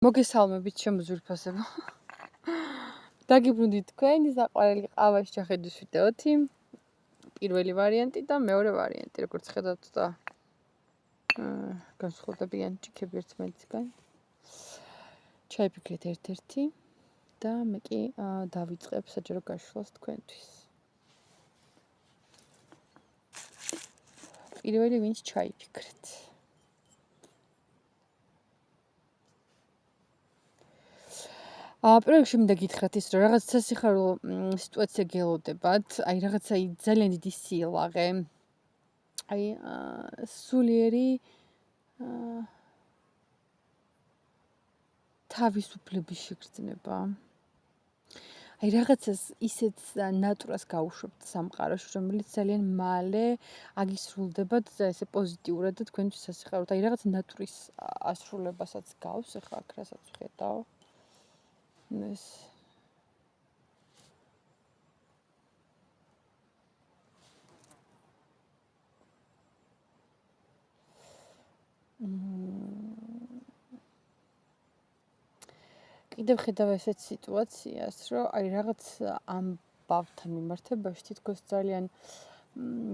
მოგესალმებით ჩემო ძვირფასებო. დაგიბრუნდით თქვენი საყვარელი ყავას ჩახედვის ვიდეოთი. პირველი ვარიანტი და მეორე ვარიანტი, როგორც ხედავთ და განსხვავდებიან ჭიქები ერთმანეთისგან. ჩაიფიქრეთ ერთ-ერთი და მე კი დავიწყებ საჯარო გაშლას თქვენთვის. პირველი ვინც ჩაიფიქრეთ. პროექტში მინდა გითხრათ ის, რომ რაღაც სასიხარულო სიტუაცია გელოდებათ, აი რაღაცა ძალიან დიდი სილაღე. აი სულიერი თავისუფლების შეგრძნება. აი რაღაცას ისეთ ნატურას გაუშვებთ სამყაროში, რომელიც ძალიან მალე აგისრულდება და ესე პოზიტიურად და თქვენთვის სასიხარულოდ. აი რაღაც ნატურის ასრულებასაც გავს, ეხლა აქ რასაც ვხედავ. ეს კიდევ ხედავ ესეთ სიტუაციას, რომ აი რაღაც ამბავთან მიმართებაში თითქოს ძალიან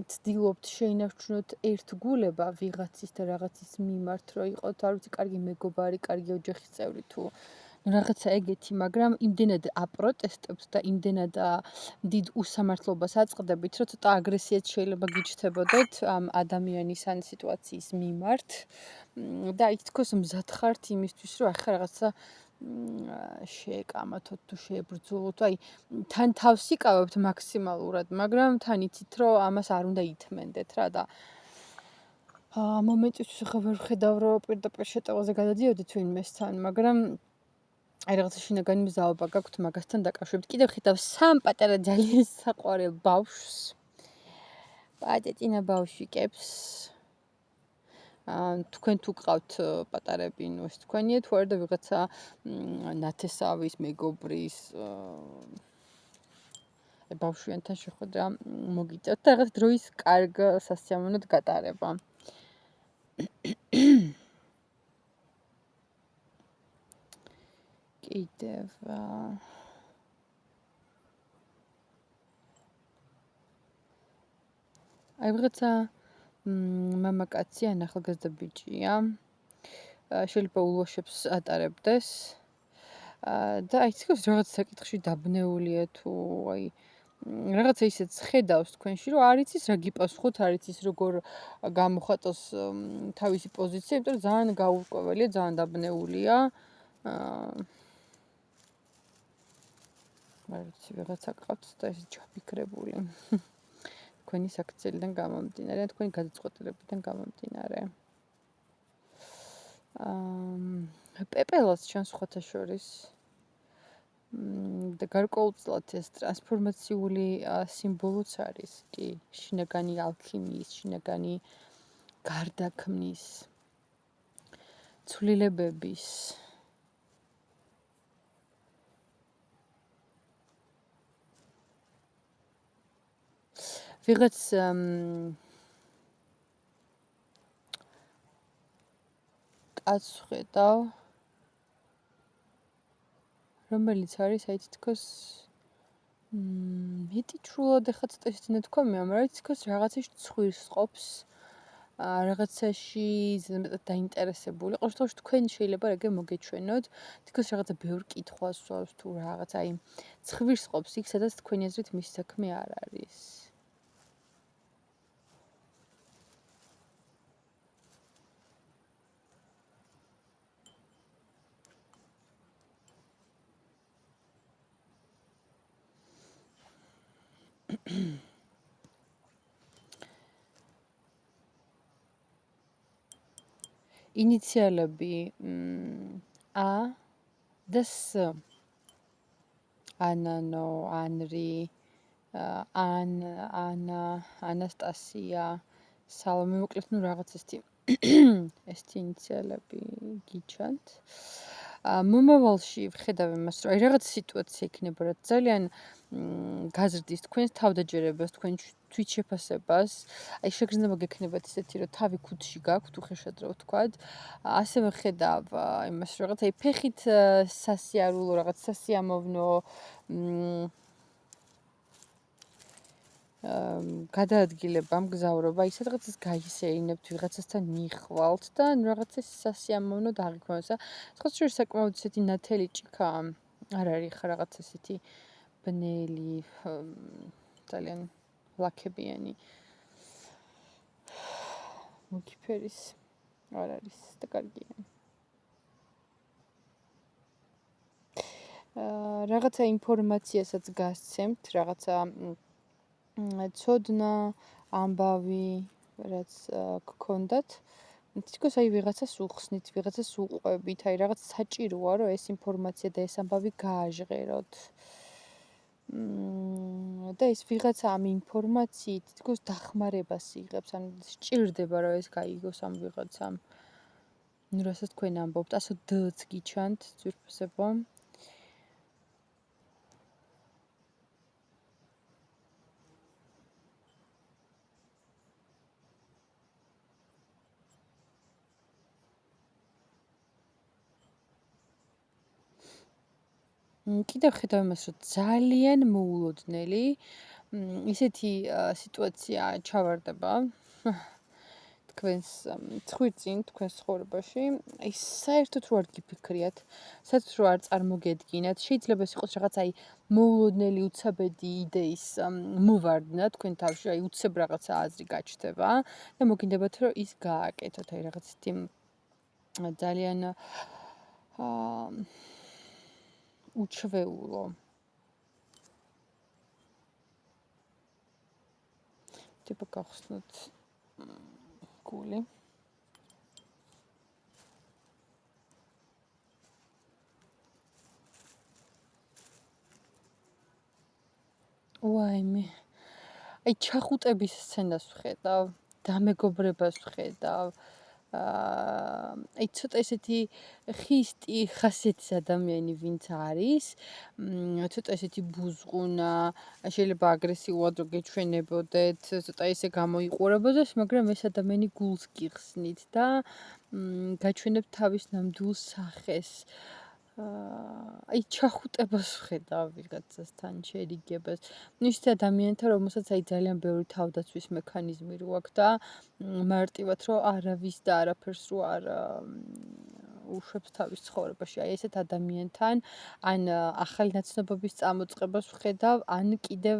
ცდილობთ შეინარჩუნოთ ერთგულება ვიღაცის და რაღაცის მიმართ, რომ იყოთ, არ ვიცი, კარგი მეგობარი, კარგი ოჯახის წევრი თუ რაღაცა ეგეთი, მაგრამ იმდენად აპროტესტებთ და იმდენად დიდ უსამართლობას აწყდებით, რომ ცოტა აგრესიაც შეიძლება გიჩნდებოდეთ ამ ადამიანის ან სიტუაციის მიმართ და აი თითქოს მზად ხართ იმისთვის, რომ ახლა რაღაცა შეეკამათოთ თუ შეებრძოლოთ, აი თან თავს იკავებთ მაქსიმალურად, მაგრამ თან იცით, რომ ამას არ უნდა ითმენდეთ რა და მომენტისთვის ახლა ვერ ვხედავ, რომ პირდაპირ შეტევაზე გადადიოდეთ ვინმესთან, მაგრამ აი რაღაცა შინაგანი მზაობა გაქვთ მაგასთან დაკავშირებით. კიდევ ხედავ სამ პატარა ძალიან საყვარელ ბავშვს. პატეტინა ბავშვიკებს. თქვენ თუ გყავთ პატარები, ნუ ეს თქვენია თუ არა და ვიღაცა ნათესავის, მეგობრის ბავშვიანთან შეხვედრა მოგიწევთ და რაღაც დროის კარგ სასიამოვნოდ გატარება. კიდევ აი ვიღაცა მამაკაცი ან ახალგაზრდა ბიჭია. შეიძლება ულვაშებს ატარებდეს. და აი თქოს რაღაც საკითხში დაბნეულია თუ აი რაღაცა ისეც ხედავს თქვენში, რომ არ იცის რა გიპასუხოთ, არ იცის როგორ გამოხატოს თავისი პოზიცია, იმიტომ რომ ძალიან გაურკვეველია, ძალიან დაბნეულია. არ ვიცი, ვიღაცა გყავთ და ესე ჩაფიქრებული. თქვენი საქციელიდან გამომდინარე, თქვენი გადაწყვეტილებიდან გამომდინარე. პეპელას ჩანს სხვათა შორის. და გარკვეულწილად ეს ტრანსფორმაციული სიმბოლოც არის კი შინაგანი ალქიმიის, შინაგანი გარდაქმნის, ცვლილებების. ვიღაც კაცს ხედავ, რომელიც არის აი თითქოს მეტი ჩრულად ეხლა ცოტა ისეთი თქვამია, მაგრამ თითქოს რაღაცაში ცხვირს ყოფს, რაღაცაში მეტად დაინტერესებული. ყოველ შემთხვევაში თქვენ შეიძლება ეგრე მოგეჩვენოთ, თითქოს რაღაცა ბევრ კითხვას სვავს თუ რაღაც აი ცხვირს ყოფს იქ, სადაც თქვენი აზრით მის საქმე არ არის. ინიციალები ა და ს. ანანო, ანრი, ანა, ანასტასია, სალომე, მოკლედ ნუ რაღაც ესეთი ინიციალები გიჩანთ. მომავალში ვხედავ იმას, რომ აი რაღაც სიტუაცია იქნება, რაც ძალიან გაზრდის თქვენს თავდაჯერებას, თქვენ თვითშეფასებას, აი შეგრძნება გექნებათ ისეთი, რომ თავი ქუდში გაქვთ, უხეშად რო ვთქვათ, ასევე ხედავ იმას, რომ რაღაც აი ფეხით სასიარულო, რაღაც სასიამოვნო გადაადგილება, მგზავრობა, ის რაღაცას გაისეირნებთ, ვიღაცასთან მიხვალთ და რაღაც ეს სასიამოვნო დაღიქვამს. სხვა შორის საკმაოდ ისეთი ნათელი ჭიქა არ არის ხა რაღაც ესეთი ბნელი, ძალიან ლაქებიანი. მუქი ფერის არ არის და კარგია. რაღაცა ინფორმაციასაც გასცემთ, რაღაცა ცოდნა, ამბავი, რაც გქონდათ. თითქოს აი ვიღაცას უხსნით, ვიღაცას უყვებით, აი რაღაც საჭიროა, რომ ეს ინფორმაცია და ეს ამბავი გააჟღეროთ. და ეს ვიღაცა ამ ინფორმაციით თითქოს დახმარებას იღებს, ან სჭირდება, რომ ეს გაიგოს ამ ვიღაცამ. ნუ რასაც თქვენ ამბობთ, ასო დ-ც გიჩანთ, ძვირფასებო. კიდევ ხედავ იმას, რომ ძალიან მოულოდნელი ისეთი სიტუაცია ჩავარდება თქვენს ცხვირწინ, თქვენს ცხოვრებაში, აი საერთოდ რო არ გიფიქრიათ, საერთოდ რო არ წარმოგედგინათ, შეიძლება ეს იყოს რაღაც აი მოულოდნელი უცაბედი იდეის მოვარდნა თქვენ თავში, აი უცებ რაღაცა აზრი გაჩნდება და მოგინდებათ, რომ ის გააკეთოთ, აი რაღაც ისეთი ძალიან უჩვეულო. ტიპა გახსნათ გული. ვაიმე. აი ჩახუტების სცენას ვხედავ, დამეგობრებას ვხედავ. აი ცოტა ესეთი ხისტი ხასიათის ადამიანი ვინც არის, ცოტა ესეთი ბუზღუნა, შეიძლება აგრესიულად რო გეჩვენებოდეთ, ცოტა ესე გამოიყურებოდეს, მაგრამ ეს ადამიანი გულს გიხსნით და გაჩვენებთ თავის ნამდვილ სახეს. აი ჩახუტებას ვხედავ ვიღაცასთან შერიგებას. ისეთი ადამიანთან, რომელსაც აი ძალიან ბევრი თავდაცვის მექანიზმი რო აქვს და მარტივად რო არავის და არაფერს რო არ უშვებს თავის ცხოვრებაში. აი ესეთ ადამიანთან ან ახალი ნაცნობების წამოწყებას ვხედავ, ან კიდევ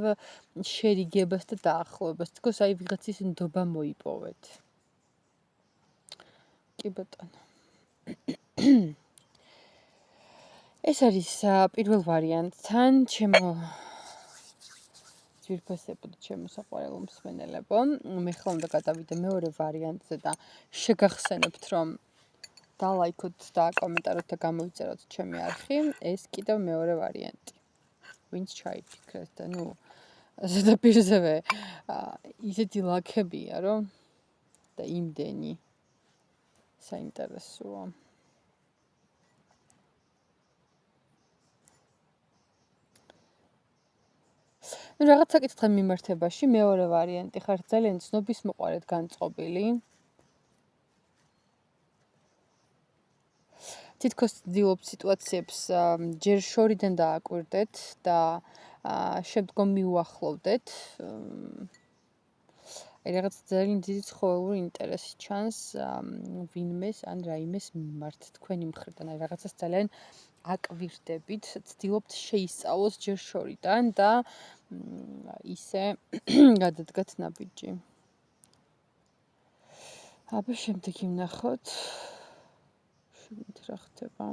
შერიგებას და დაახლოებას. თქოს აი ვიღაცის ნდობა მოიპოვეთ. კი ბატონო. ეს არის პირველ ვარიანტთან, ჩემო ძვირფასებო და ჩემო საყვარელო მსმენელებო. მე ხლა უნდა გადავიდე მეორე ვარიანტზე და შეგახსენებთ, რომ დალაიქოთ და კომენტაროთ და გამოიწეროთ ჩემი არხი. ეს კიდევ მეორე ვარიანტი. ვინც ჩაიფიქრეთ და ნუ ზედაპირზევე ისეთი ლაქებია, რომ და იმდენი საინტერესოა. ნუ რაღაც საკითხთან მიმართებაში მეორე ვარიანტი ხარ ძალიან ცნობის მოყარეთ განწყობილი. თითქოს ცდილობ სიტუაციებს ჯერ შორიდან დააკვირდეთ და შემდგომ მიუახლოვდეთ. აი რაღაც ძალიან დიდი ცხოველური ინტერესი ჩანს ვინმეს ან რაიმეს მიმართ თქვენი მხრიდან. აი რაღაცას ძალიან აკვირდებით, ცდილობთ შეისწავლოს ჯერ შორიდან და ისე გადადგათ ნაბიჯი. აბა შემდეგი ვნახოთ. რა ხდება?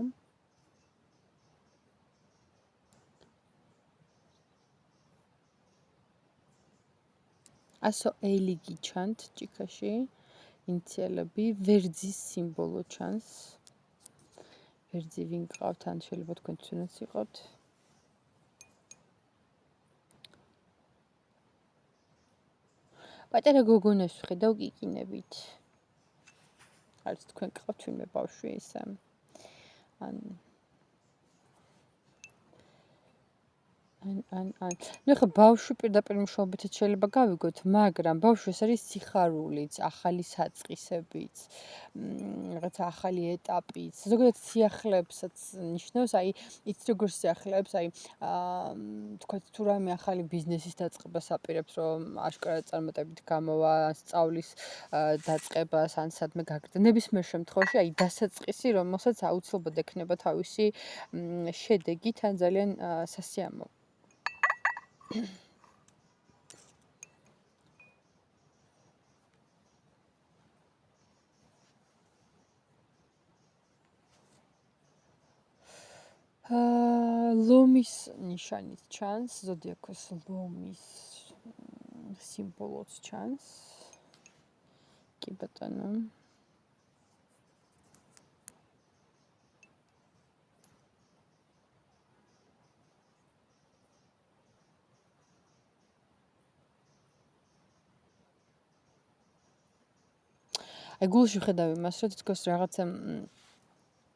ასო ელი გიჩანთ ჭიქაში, ინიციალები, ვერძის სიმბოლო ჩანს. ვერძი ვინ გყავთ, ან შეიძლება თქვენ თვითონაც იყავთ. პატარა გოგონას ვხედავ კიკინებით. არც თქვენ გყავთ ვინმე ბავშვი ისე. ან ან. ნუ ხა ბავშვი პირდაპირ მშობეთით შეიძლება გავიგოთ, მაგრამ ბავშვი ეს არის სიხარულიც, ახალი საწყისებიც, რაღაც ახალი ეტაპიც. ზოგადად სიახლეებსაც ნიშნავს, აი იც როგორ სიახლეებს, აი თქვა თუ რამე ახალი ბიზნესის დაწყებას აპირებს, რომ აშკარად წარმატებით გამოვა, სწავლის დაწყებას, ან სადმე გაგრძელება. ნებისმიერ შემთხვევაში, აი დასაწყისი, რომელსაც აუცილებლად ექნება თავისი შედეგი, თან ძალიან სასიამოვნო. ლომის ნიშანიც ჩანს, ზოდიაქოს ლომის სიმბოლოც ჩანს. კი ბატონო. აი გულში ხედავ იმას, რომ თითქოს რაღაცა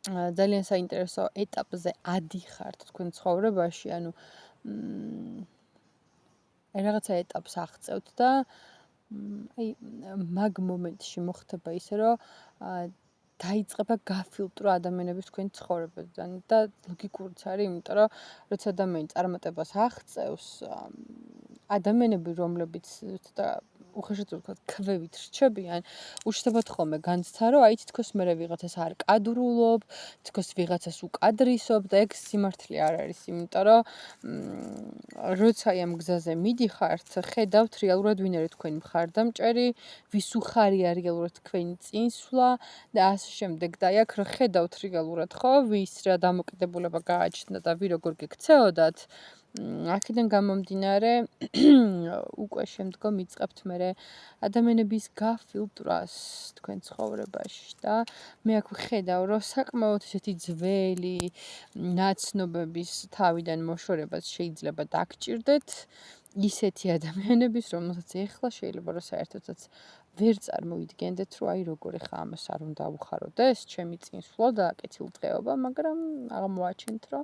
ძალიან საინტერესო ეტაპზე ადიხართ თქვენ ცხოვრებაში, ანუ აი რაღაცა ეტაპს აღწევთ და აი მაგ მომენტში მოხდება ისე, რომ დაიწყება გაფილტრო ადამიანების თქვენი ცხოვრებიდან და ლოგიკურიც არის, იმიტომ რომ როცა ადამიანი წარმატებას აღწევს, ადამიანები, რომლებიც ცოტა უხეშად ვთქვათ, ქვევით რჩებიან, უშედეგოდ ხოლმე განცდა, რომ აი თითქოს მე ვიღაცას არ კადრულობ, თითქოს ვიღაცას უკადრისობ და ეგ სიმართლე არ არის, იმიტომ რომ როცა აი ამ გზაზე მიდიხართ, ხედავთ რეალურად ვინ არის თქვენი მხარდამჭერი, ვის უხარია რეალურად თქვენი წინსვლა და ასე შემდეგ. და აი აქ რო ხედავთ რეალურად, ხო, ვის რა დამოკიდებულება გააჩნდა და ვინ როგორ გექცეოდათ, აქედან გამომდინარე უკვე შემდგომ იწყებთ მე ადამიანების გაფილტრას თქვენ ცხოვრებაში და მე აქ ვხედავ, რომ საკმაოდ ესეთი ძველი ნაცნობების თავიდან მოშორებას შეიძლება დაგჭირდეთ ისეთი ადამიანების, რომელსაც ეხლა შეიძლება რომ საერთოდაც ვერ წარმოიდგენდეთ, რომ აი როგორ ეხა ამას არ უნდა უხაროდეს, ჩემი წინსვლა და კეთილდღეობა, მაგრამ აღმოაჩენთ, რომ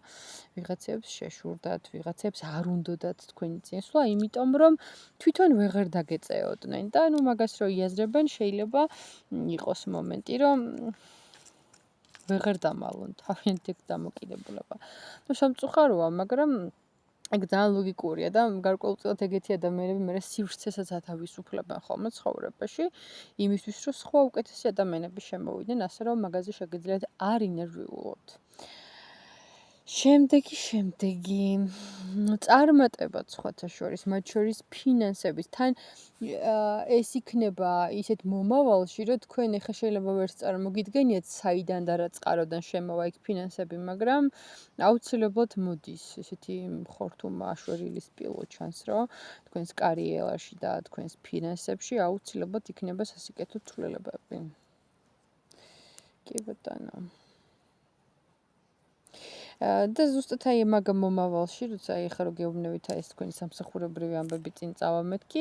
ვიღაცებს შეშურდათ, ვიღაცებს არ უნდათ თქვენი წინსვლა, იმიტომ რომ თვითონ ვეღარ დაგეწეოდნენ და ნუ მაგას რო იაზრებენ, შეიძლება იყოს მომენტი, რომ ვეღარ დამალონ თავიანთი დამოკიდებულება. ნუ სამწუხაროა, მაგრამ ეგ ძალიან ლოგიკურია და გარკვეულწილად ეგეთი ადამიანები მე სივრცესაც ათავისუფლებენ ხოლმე ცხოვრებაში, იმისთვის რომ სხვა უკეთესი ადამიანები შემოვიდნენ, ასე რომ მაგაზე შეგიძლიათ არ ინერვიულოთ. შემდეგი წარმატებაც სხვათა შორის, მათ შორის ფინანსების თან ეს იქნება ისეთ მომავალში, რომ თქვენ ეხა შეიძლება ვერც წარმოგიდგენიათ, საიდან და რა წყაროდან შემოვა იქ ფინანსები, მაგრამ აუცილებლად მოდის ესეთი ხორთუმა აშვერილი სპილო ჩანს, რომ თქვენს კარიერაში და თქვენს ფინანსებში აუცილებლად იქნება სასიკეთო ცვლილებები. კი ბატონო. და ზუსტად აი მაგ მომავალში, როცა აი ხარო გეუბნებით აი ეს თქვენი სამსახურებრივი ამბები წინ წავამეთქი,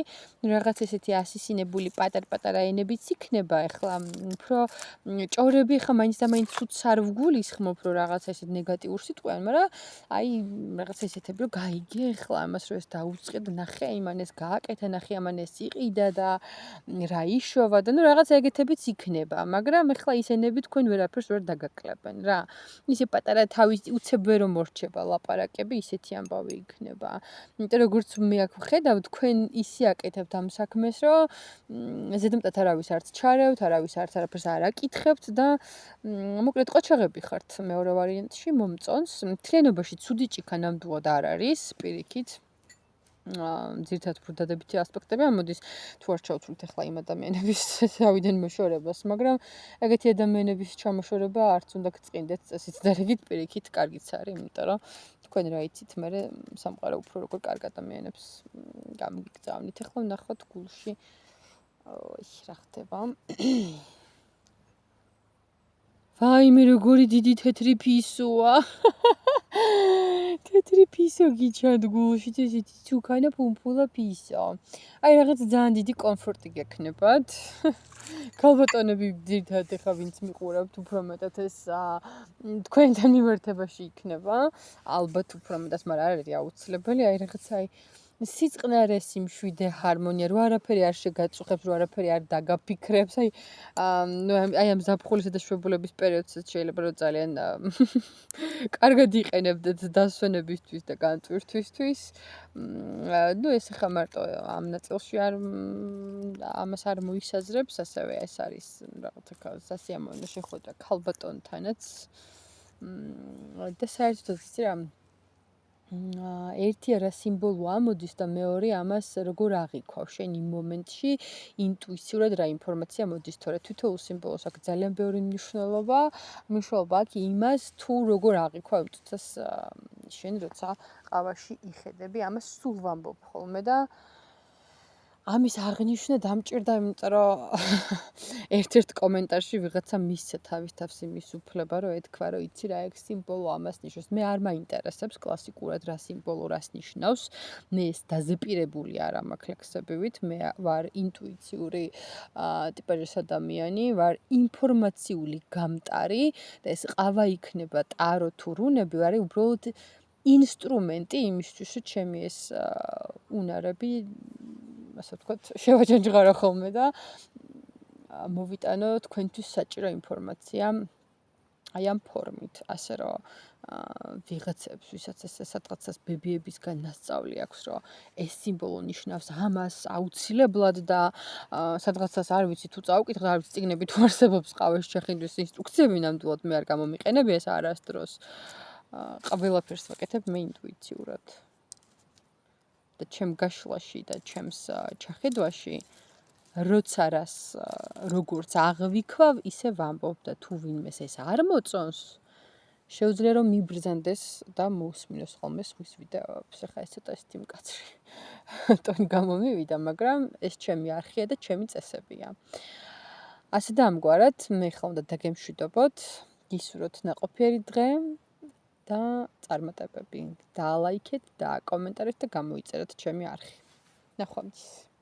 რაღაც ესეთი ასისინებული პატარ-პატარა ენებიც იქნება ახლა, უფრო ჭორები ხა მაინც და მაინც ცუდს არ ვგულისხმობ, რომ რაღაც ესეთ ნეგატიურ სიტყვიან, მაგრამ აი რაღაც ესეთები რომ გაიგე ახლა ამას რომ ეს დაუწყე და ნახე იმან ეს გააკეთა, ნახე ამან ეს იყიდა და რა იშოვა და ნუ რაღაც ეგეთებიც იქნება, მაგრამ ახლა ის ენები თქვენ ვერაფერს ვერ დაგაკლებენ რა. ისე პატარა თავის უცებ ვერ მომორჩება ლაპარაკები, ისეთი ამბავი იქნება. იმიტომ როგორც მე აქ ვხედავ, თქვენ ისე აკეთებთ ამ საქმეს, რომ ზედმეტად არავის არც ჩარევთ, არავის არც არაფერს არ აკითხებთ და მოკლედ ყოჩაღები ხართ მეორე ვარიანტში მომწონს. მთლიანობაში ცუდი ჭიქა ნამდვილად არ არის, პირიქით. ძირთად ფურდადებითი ასპექტები ამოდის თუ არ ჩავთვლით ახლა იმ ადამიანების თავიდან მოშორებას, მაგრამ ეგეთი ადამიანების ჩამოშორება არც უნდა გწყინდეთ წესით და რიგით პირიქით კარგიც არის, იმიტომ რომ თქვენ რა იცით, მე სამყარო უფრო როგორ კარგ ადამიანებს გამიგზავნით. ახლა ვნახოთ გულში რა ხდება. ვაიმე, როგორი დიდი თეთრი ფისოა. თეთრი ფისო გიჩვენთ გულში, ისეთი ცუქანა პუმპულა ფისო. აი რაღაც ძალიან დიდი კომფორტი გექნებათ. ქალბატონები ძირთად ეხა ვინც მიყურავთ უფრო მეტად ეს თქვენთან მიმართებაში იქნება. ალბათ უფრო მეტად, მაგრამ არ არის აუცილებელი, აი რაღაცა აი სიწყნარე სიმშვიდე ჰარმონია, რო არაფერი არ შეგაწუხებს, რო არაფერი არ დაგაფიქრებს, აი ამ ზაფხულისა და შვებულების პერიოდსაც შეიძლება რომ ძალიან კარგად იყენებდეთ დასვენებისთვის და განტვირთვისთვის. ნუ ეს ხა მარტო ამ ნაწილში ამას არ მოისაზრებს, ასევე ეს არის რაღაცა სასიამოვნო შეხვედრა ქალბატონთანაც. და საერთოდ იცი რა ერთი არა სიმბოლო ამოდის და მეორე ამას როგორ აღიქვავ შენ იმ მომენტში ინტუიტიურად რა ინფორმაცია მოდის, თორე თითოეულ სიმბოლოს აქვს ძალიან ბევრი მნიშვნელობა აქვს იმას თუ როგორ აღიქვავ იმ წუთას შენ როცა ყავაში იხედები, ამას სულ ვამბობ ხოლმე და ამის აღნიშვნა დამჭირდა, იმიტომ რომ ერთ-ერთ კომენტარში ვიღაცა მისცა თავის თავს იმის უფლება, რომ ეთქვა, რომ იცი რა ეგ სიმბოლო ამას ნიშნავს. მე არ მაინტერესებს კლასიკურად რა სიმბოლო რას ნიშნავს. მე ეს დაზეპირებული არ მაქვს ლექსებივით, მე ვარ ინტუიციური ტიპაჟის ადამიანი, ვარ ინფორმაციული გამტარი და ეს ყავა იქნება ტარო თუ რუნები, არის უბრალოდ ინსტრუმენტი იმისთვის, რომ ჩემი ეს უნარები ასე ვთქვათ, შევაჯანჯღარო ხოლმე და მოვიტანო თქვენთვის საჭირო ინფორმაცია აი ამ ფორმით, ასე რომ ვიღაცებს, ვისაც ეს სადღაცას ბებიებისგან ნასწავლი აქვს, რომ ეს სიმბოლო ნიშნავს ამას აუცილებლად და სადღაცას არ ვიცი თუ წავკითხე, არ ვიცი წიგნები თუ არსებობს ყავას ჩეხინდვის ინსტრუქციები, ნამდვილად მე არ გამომიყენები ეს არასდროს. ყველაფერს ვაკეთებ მე ინტუიციურად. და ჩემ გაშლაში და ჩემს ჩახედვაში როცა რას როგორც აღვიქვავ, ისე ვამბობ და თუ ვინმეს ეს არ მოწონს, შეუძლია რომ მიბრძანდეს და მოусმინოს ხოლმე სხვის ვიდეოებს. ეხლა ეს ცოტა ისეთი მკაცრი ტონი გამომივიდა, მაგრამ ეს ჩემი არხია და ჩემი წესებია. ასე და ამგვარად, მე ხა უნდა დაგემშვიდობოთ, გისურვოთ ნაყოფიერი დღე და წარმატებები. დაალაიქეთ და კომენტარით და გამოიწერეთ ჩემი არხი. ნახვამდის.